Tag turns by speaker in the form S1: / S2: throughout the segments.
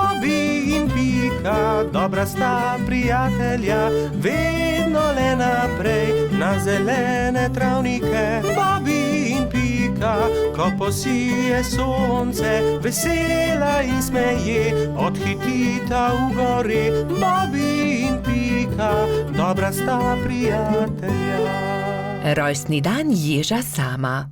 S1: Bobby in Pika, dobra sta prijatelja, vedno le naprej na zelene travnike. Bobby in Pika, ko posije sonce, vesela in smeje, odhitita v gori. Bobby in Pika, dobra sta prijatelja.
S2: Rojstni dan ježa Sama.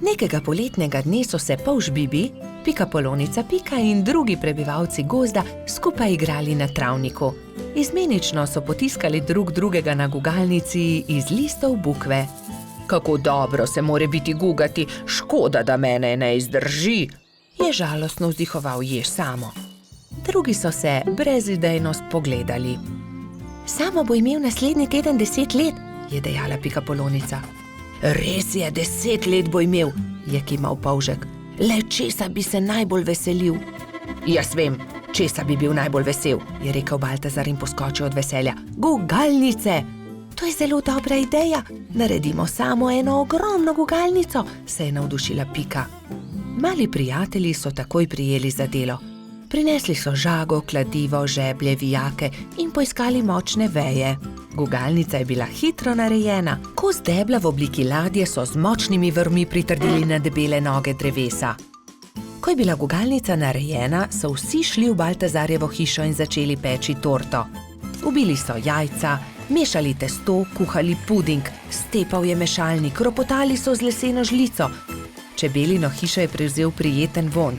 S2: Nekega poletnega dne so se polž Bibi, pikapolonica Pika in drugi prebivalci gozda skupaj igrali na travniku. Izmenično so potiskali drug drugega na gugalnici iz listov bukve. Kako dobro se more biti gugati, škoda, da mene ne izdrži, je žalostno vzdihoval jež Samo. Drugi so se brezidejno spogledali. Samo bo imel naslednji teden 10 let, je dejala pikapolonica. Res je, 10 let bo imel, je kimal polžek. Le česa bi se najbolj veselil? Jaz vem, česa bi bil najbolj vesel, je rekel Baltazar in poskočil od veselja. Gugalnice! To je zelo dobra ideja. Naredimo samo eno ogromno gugalnico, se je navdušila Pika. Mali prijatelji so takoj prijeli za delo. Prinesli so žago, kladivo, žeblje, vijake in poiskali močne veje. Gugalnica je bila hitro narejena. Kos debla v obliki ladje so z močnimi vrvmi pritrdili na debele noge drevesa. Ko je bila gugalnica narejena, so vsi šli v Baltazarjevo hišo in začeli peči torto. Ubili so jajca, mešali testo, kuhali puding, stepal je mešalnik, ropotali so z leseno žlico. Čebelino hišo je prevzel prijeten vonj.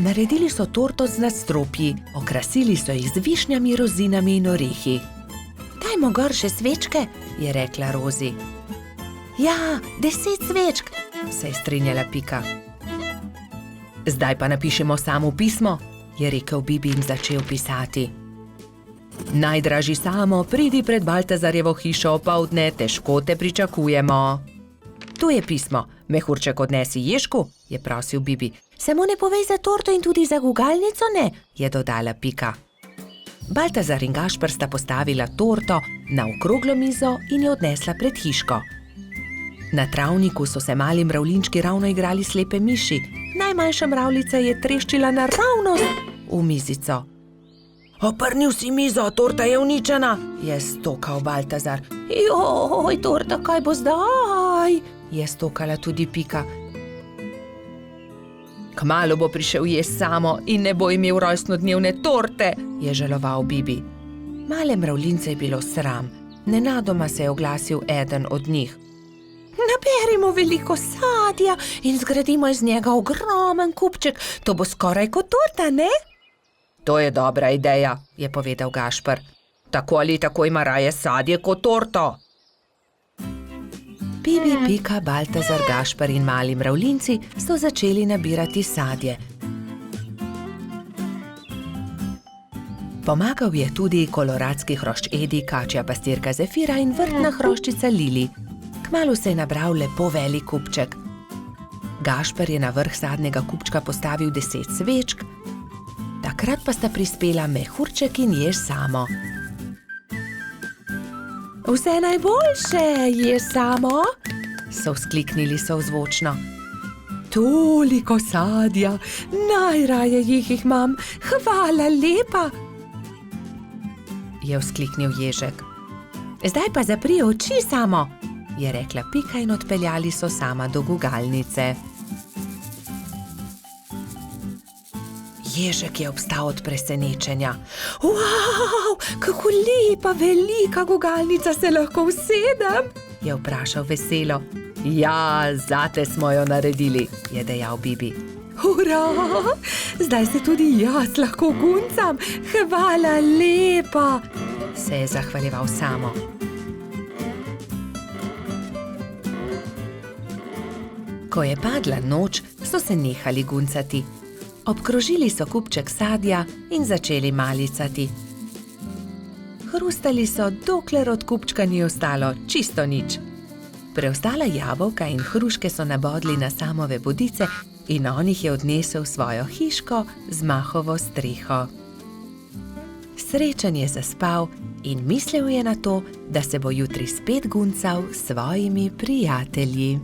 S2: Naredili so torto z nadstropji, okrasili so jih z višnjami, rozinami in orehi. Dajmo gor še svečke, je rekla Rozi. Ja, 10 svečk, se je strinjala Pika. Zdaj pa napišemo Samu pismo, je rekel Bibi in začel pisati. Najdražji Samo, pridi pred Baltazarjevo hišo opoldne, težko te pričakujemo. Tu je pismo, mehurček odnesi ježku, je prosil Bibi. Samo ne povej za torto in tudi za gugalnico ne, je dodala Pika. Baltazar in Gašper sta postavila torto na okroglo mizo in jo odnesla pred hiško. Na travniku so se mali mravljinčki ravno igrali slepe miši. Najmanjša mravljica je treščila naravnost v mizico. Oprnil si mizo, torta je uničena, je stokal Baltazar. Joj, torta, kaj bo zdaj? Je stokala tudi Pika. Kmalu bo prišel jež Samo in ne bo imel rojstnodnevne torte, je žaloval Bibi. Male mravljince je bilo sram. Nenadoma se je oglasil eden od njih. Naberimo veliko sadja in zgradimo iz njega ogromen kupček. To bo skoraj kot torta, ne? To je dobra ideja, je povedal Gašper. Tako ali tako ima raje sadje kot torto. Bibi, Pika, Baltazar, Gašper in mali mravljinci so začeli nabirati sadje. Pomagal je tudi koloradski hrošč Edi, kačja pastirka Zefira in vrtna hroščica Lili. Kmalu se je nabral lepo velik kupček. Gašper je na vrh sadnega kupčka postavil 10 svečk, takrat pa sta prispela mehurček in jež Samo. Vse najboljše, jež Samo, so vzkliknili sozvočno. Toliko sadja, najraje jih imam, hvala lepa, je vzkliknil ježek. Zdaj pa zapri oči, Samo, je rekla Pika in odpeljali so Sama do gugalnice. Ježek je obstal od presenečenja. Wow, kako lepa, velika gugalnica, se lahko usedem? Je vprašal veselo. Ja, zate smo jo naredili, je dejal Bibi. Hurra, zdaj se tudi jaz lahko guncam, hvala lepa, se je zahvaljeval Samo. Ko je padla noč, so se nehali guncati. Obkrožili so kupček sadja in začeli malicati. Hrustali so, dokler od kupčka ni ostalo čisto nič. Preostala jabolka in hruške so nabodli na Samove bodice in on jih je odnesel v svojo hiško z mahovo streho. Srečen je zaspal in mislil je na to, da se bo jutri spet guncal s svojimi prijatelji.